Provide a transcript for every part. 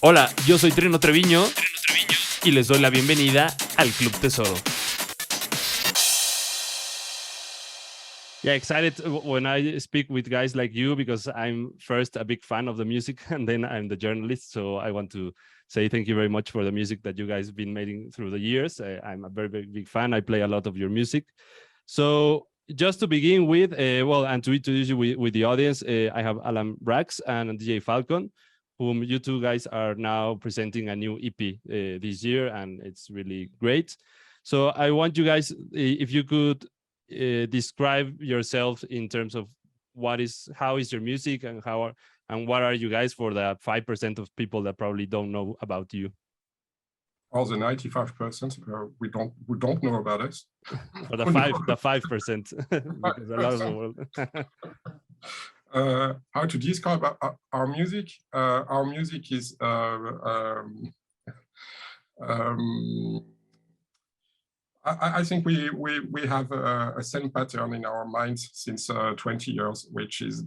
Hola, yo soy Trino Trevino y les doy la bienvenida al Club Tesoro. Yeah, excited when I speak with guys like you because I'm first a big fan of the music and then I'm the journalist. So I want to say thank you very much for the music that you guys have been making through the years. I'm a very, very big fan. I play a lot of your music. So just to begin with, and to introduce you with the audience, I have Braxe and DJ Falcon, whom you two guys are now presenting a new EP this year, and it's really great. So I want you guys, if you could describe yourself in terms of how is your music and what are you guys for the 5% of people that probably don't know about you. All the 95% we don't know about us. Or the 5%, because a lot of the world. How to describe our music? Our music is I think we have a same pattern in our minds since 20 years, which is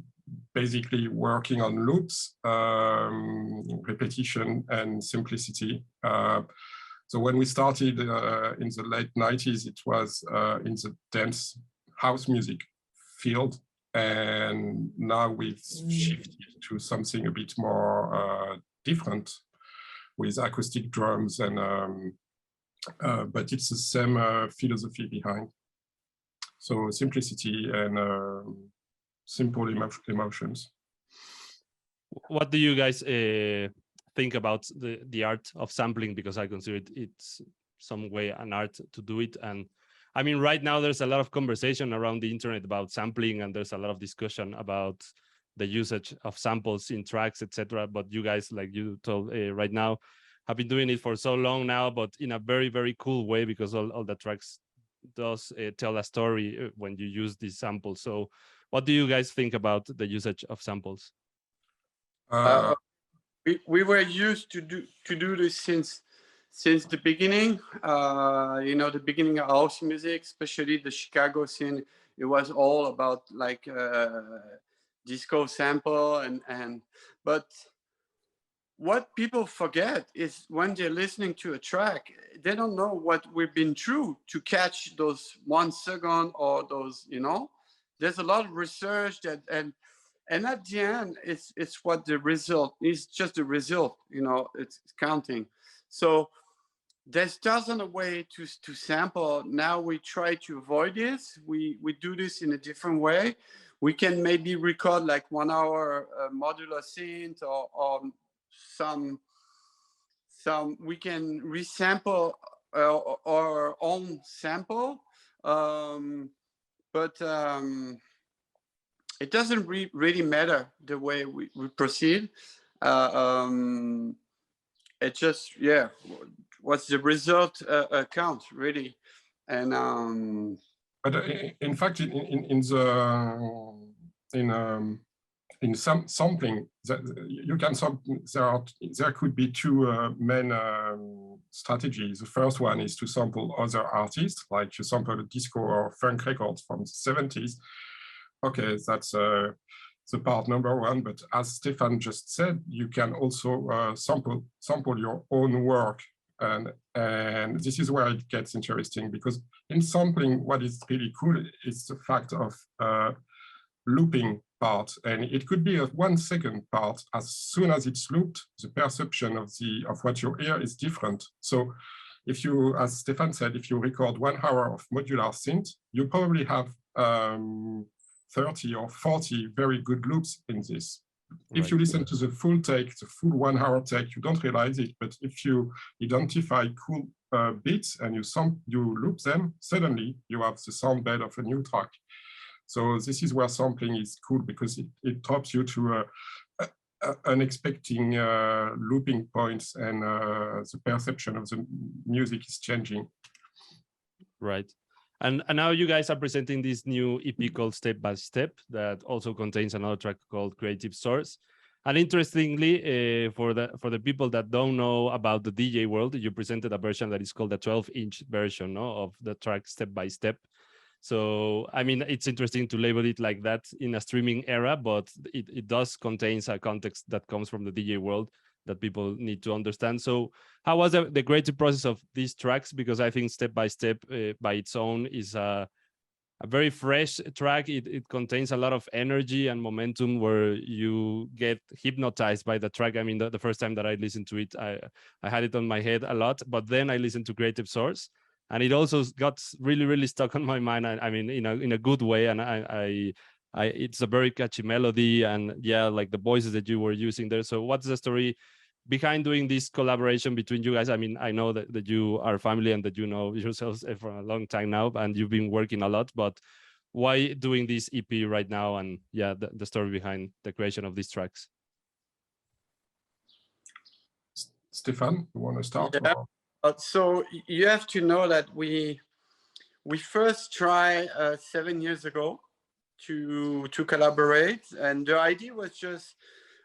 basically working on loops, repetition, and simplicity. So when we started in the late 90s, it was in the dance house music field. And now we've shifted to something a bit more different with acoustic drums and but it's the same philosophy behind. So simplicity and simple emotions. What do you guys think about the art of sampling? Because I consider it's some way an art to do it. And I mean, right now there's a lot of conversation around the internet about sampling, and there's a lot of discussion about the usage of samples in tracks, etc. But you guys, like you told right now, have been doing it for so long now, but in a very, very cool way, because all the tracks does tell a story when you use these samples. So what do you guys think about the usage of samples? We were used to do this since the beginning. You know, the beginning of house music, especially the Chicago scene, it was all about like disco sample but what people forget is when they're listening to a track, they don't know what we've been through to catch those 1 second or those, you know. There's a lot of research and at the end, it's what the result is, just the result, you know, it's counting. So there's dozens of ways to sample. Now we try to avoid this. We do this in a different way. We can maybe record like 1 hour modular synth or some we can resample our own sample, but it doesn't really matter the way we proceed. It just, yeah, what's the result count really. And but in fact in some sampling, you can there could be two main strategies. The first one is to sample other artists, like you sample a disco or funk records from the 70s. Okay, that's the part number one. But as Stefan just said, you can also sample your own work. And this is where it gets interesting, because in sampling, what is really cool is the fact of looping part, and it could be a 1 second part. As soon as it's looped, the perception of what you hear is different. So if you, as Stefan said, if you record 1 hour of modular synth, you probably have 30 or 40 very good loops in this. Right. If you listen to the full take, the full 1 hour take, you don't realize it, but if you identify cool beats and you loop them, suddenly you have the sound bed of a new track. So this is where sampling is cool, because it drops you to unexpected looping points, and the perception of the music is changing. Right. And now you guys are presenting this new EP called Step by Step that also contains another track called Creative Source. And interestingly, for the people that don't know about the DJ world, you presented a version that is called the 12-inch version, no, of the track Step by Step. So, I mean, it's interesting to label it like that in a streaming era, but it does contain a context that comes from the DJ world that people need to understand. So how was the creative process of these tracks? Because I think Step by Step by its own is a very fresh track. It contains a lot of energy and momentum where you get hypnotized by the track. I mean, the first time that I listened to it, I had it on my head a lot, but then I listened to Creative Source and it also got really, really stuck on my mind. I mean, in a good way. And it's a very catchy melody and yeah, like the voices that you were using there. So what's the story behind doing this collaboration between you guys? I mean, I know that you are family and that you know yourselves for a long time now and you've been working a lot, but why doing this EP right now? And yeah, the story behind the creation of these tracks. Stefan, you want to start? Yeah. So you have to know that we first tried 7 years ago to collaborate, and the idea was just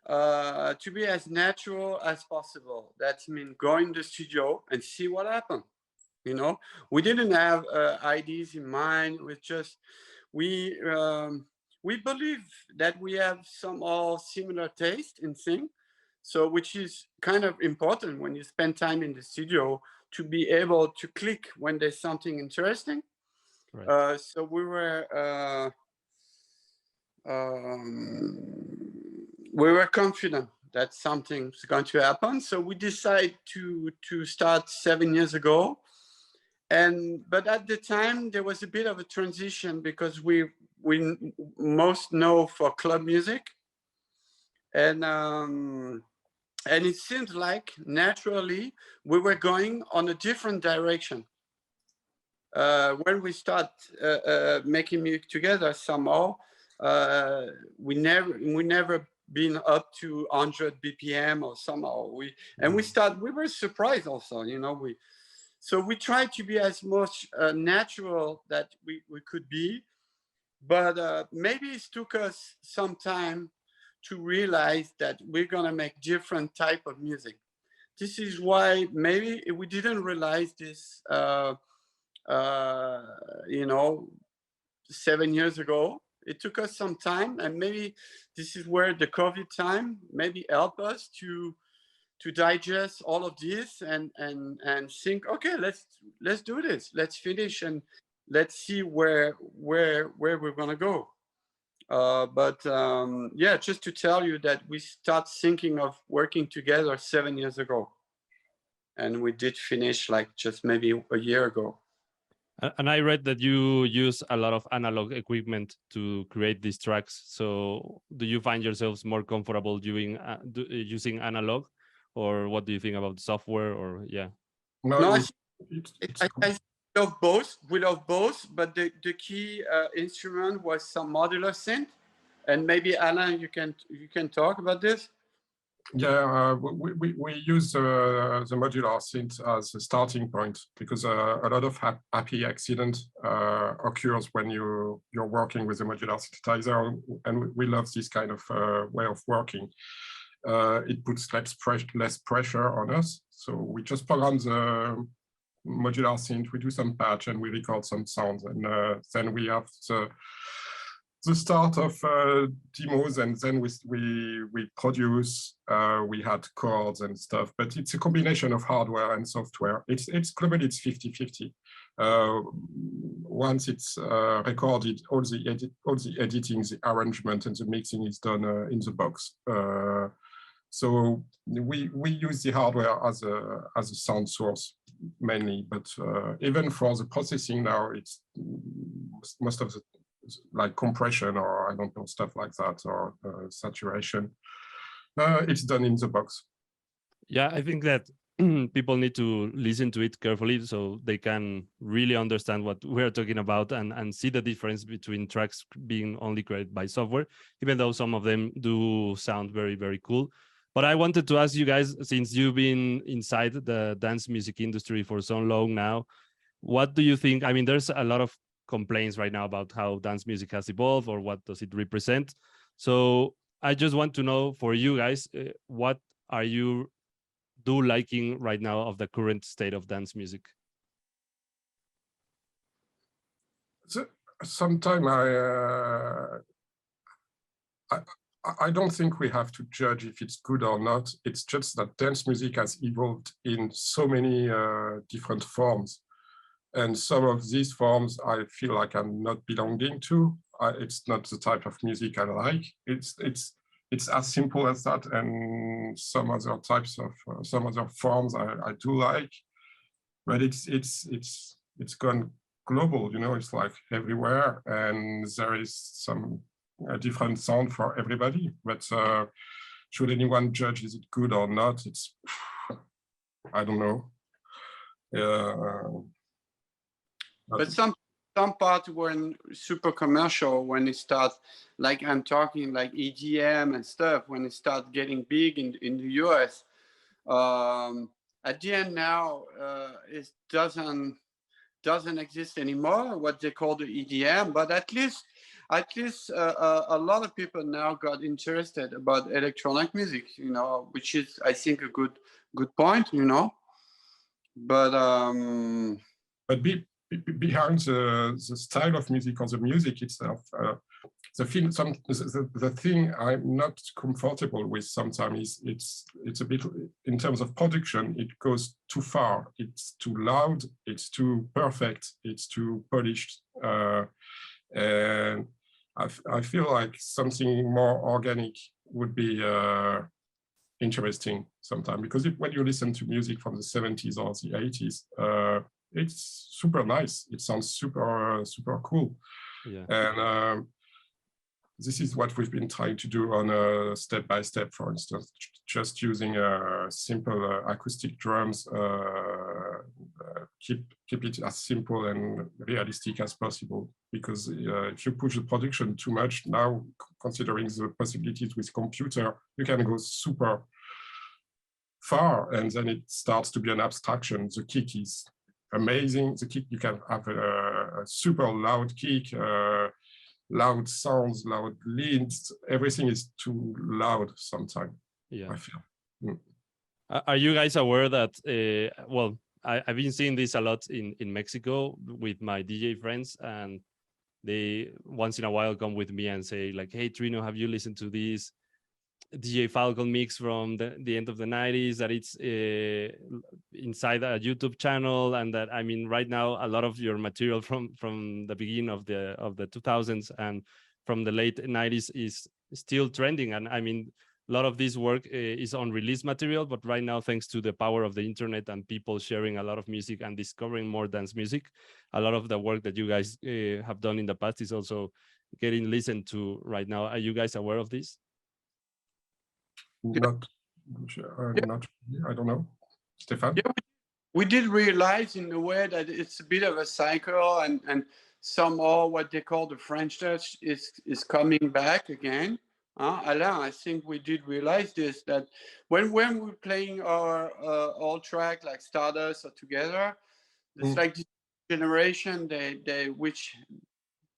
to be as natural as possible. That means go in the studio and see what happens. You know, we didn't have ideas in mind. With just we believe that we have some all similar taste in things. So, which is kind of important when you spend time in the studio to be able to click when there's something interesting. Right. So we were confident that something's going to happen. So we decided to start 7 years ago. But at the time there was a bit of a transition because we most know for club music. And it seems like naturally we were going on a different direction. When we start making music together, somehow we never been up to 100 BPM or somehow we were surprised also, you know. So we tried to be as much natural that we could be, but maybe it took us some time to realize that we're gonna make different type of music. This is why maybe we didn't realize this, you know, 7 years ago. It took us some time, and maybe this is where the COVID time maybe helped us to digest all of this and think, okay, let's do this, let's finish, and let's see where we're gonna go. Yeah, just to tell you that we start thinking of working together 7 years ago, and we did finish like just maybe a year ago. And I read that you use a lot of analog equipment to create these tracks. So do you find yourselves more comfortable using analog, or what do you think about software? Or yeah, no, I love both. We love both, but the key instrument was some modular synth. And maybe Alain, you can talk about this. Yeah, we use the modular synth as a starting point because a lot of happy accident occurs when you're working with a modular synthesizer, and we love this kind of way of working. It puts less pressure on us, so we just program the modular synth, we do some patch, and we record some sounds, and then we have the start of demos, and then we produce. We had chords and stuff, but it's a combination of hardware and software. It's globally it's 50-50. Once it's recorded, all the editing, the arrangement, and the mixing is done in the box. So we use the hardware as a sound source mainly, but even for the processing now, it's most of the like compression or I don't know, stuff like that, or saturation. It's done in the box. Yeah, I think that people need to listen to it carefully so they can really understand what we're talking about and see the difference between tracks being only created by software, even though some of them do sound very, very cool. But I wanted to ask you guys, since you've been inside the dance music industry for so long now, what do you think? I mean, there's a lot of complaints right now about how dance music has evolved or what does it represent. So I just want to know for you guys, what are you liking right now of the current state of dance music? So, sometimes I don't think we have to judge if it's good or not. It's just that dance music has evolved in so many different forms. And some of these forms I feel like I'm not belonging to. It's not the type of music I like. It's as simple as that. And some other types of some other forms I do like, but it's gone global. You know, it's like everywhere, and there is some different sound for everybody. But should anyone judge is it good or not? It's I don't know. But some parts were super commercial when it starts, like I'm talking like EDM and stuff, when it starts getting big in the US. At the end now, it doesn't exist anymore, what they call the EDM, but at least a lot of people now got interested about electronic music, you know, which is, I think, a good point, you know. But behind the style of music or the music itself, the thing I'm not comfortable with sometimes is it's a bit, in terms of production, it goes too far. It's too loud, it's too perfect, it's too polished. And I feel like something more organic would be interesting sometimes, because when you listen to music from the 70s or the 80s, it's super nice. It sounds super cool. Yeah. And this is what we've been trying to do on a step by step, for instance, just using simple acoustic drums, keep it as simple and realistic as possible. Because if you push the production too much now, considering the possibilities with computer, you can go super far, and then it starts to be an abstraction. The kick is amazing. The kick, you can have a super loud kick, loud sounds, loud leads. Everything is too loud sometimes. Yeah, I feel. Are you guys aware that? Well, I've been seeing this a lot in Mexico with my DJ friends, and they once in a while come with me and say like, "Hey, Trino, have you listened to this DJ Falcon mix from the end of the 90s that it's inside a YouTube channel?" And that, I mean, right now a lot of your material from the beginning of the 2000s and from the late 90s is still trending. And I mean, a lot of this work is unreleased material, but right now, thanks to the power of the internet and people sharing a lot of music and discovering more dance music, a lot of the work that you guys have done in the past is also getting listened to right now. Are you guys aware of this? Not, I don't know. Stefan? Yeah, we did realize in a way that it's a bit of a cycle, and somehow what they call the French touch is coming back again. Alain, I think we did realize this, that when we're playing our old track like Stardust or Together, it's like this generation which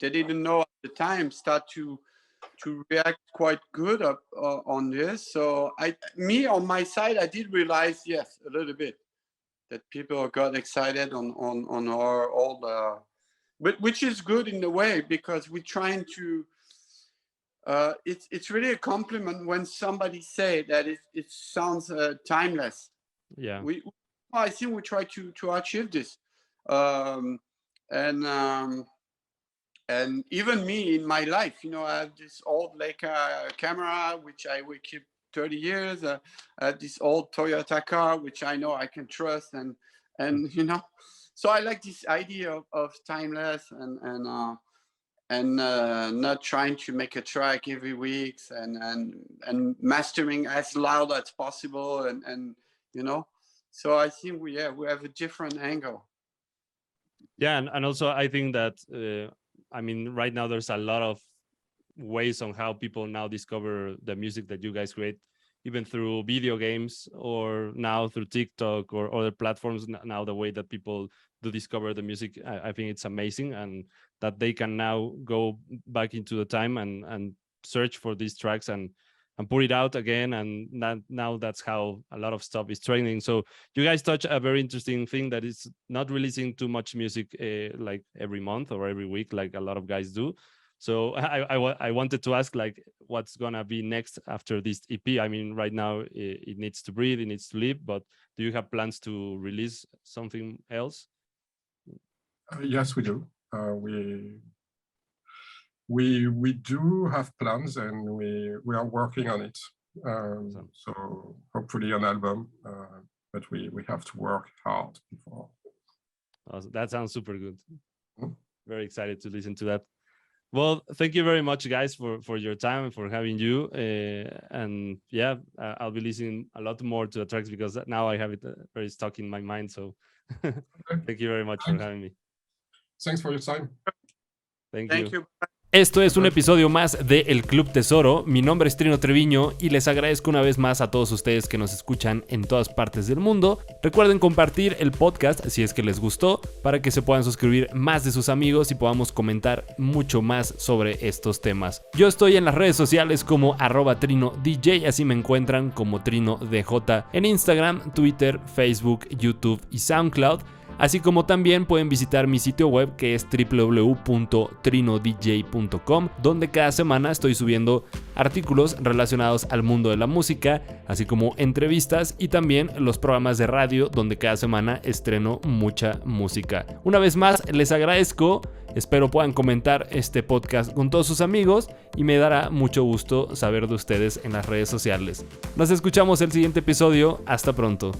they didn't know at the time start to react quite good on this. So on my side, I did realize, yes, a little bit, that people got excited on our old, but which is good in a way, because we're trying to. It's really a compliment when somebody say that it sounds timeless. Yeah. I think we try to achieve this, and even me in my life, you know, I have this old Leica camera which I will keep 30 years. I have this old Toyota car which I know I can trust, and you know, so I like this idea of timeless and not trying to make a track every week and mastering as loud as possible, and you know, so I think we have a different angle. Yeah, and also I think that I mean, right now there's a lot of ways on how people now discover the music that you guys create, even through video games or now through TikTok or other platforms. Now the way that people do discover the music, I think it's amazing, and that they can now go back into the time and search for these tracks and put it out again, and now that's how a lot of stuff is trending. So you guys touch a very interesting thing, that is not releasing too much music like every month or every week like a lot of guys do, So I wanted to ask, like, what's gonna be next after this EP? I mean, right now it needs to breathe, it needs to live, but do you have plans to release something else? Yes, we do. We do have plans, and we are working on it. So hopefully an album, but we have to work hard before. That sounds super good. Very excited to listen to that. Well, thank you very much, guys, for your time and for having you. And yeah, I'll be listening a lot more to the tracks because now I have it very stuck in my mind. So thank you very much for having me. Thanks for your time. Thank you. Esto es un episodio más de El Club Tesoro. Mi nombre es Trino Trevino y les agradezco una vez más a todos ustedes que nos escuchan en todas partes del mundo. Recuerden compartir el podcast si es que les gustó, para que se puedan suscribir más de sus amigos y podamos comentar mucho más sobre estos temas. Yo estoy en las redes sociales como @TrinoDJ, así me encuentran como TrinoDJ en Instagram, Twitter, Facebook, YouTube y SoundCloud. Así como también pueden visitar mi sitio web, que es www.trinodj.com, donde cada semana estoy subiendo artículos relacionados al mundo de la música, así como entrevistas y también los programas de radio, donde cada semana estreno mucha música. Una vez más, les agradezco, espero puedan comentar este podcast con todos sus amigos y me dará mucho gusto saber de ustedes en las redes sociales. Nos escuchamos el siguiente episodio, hasta pronto.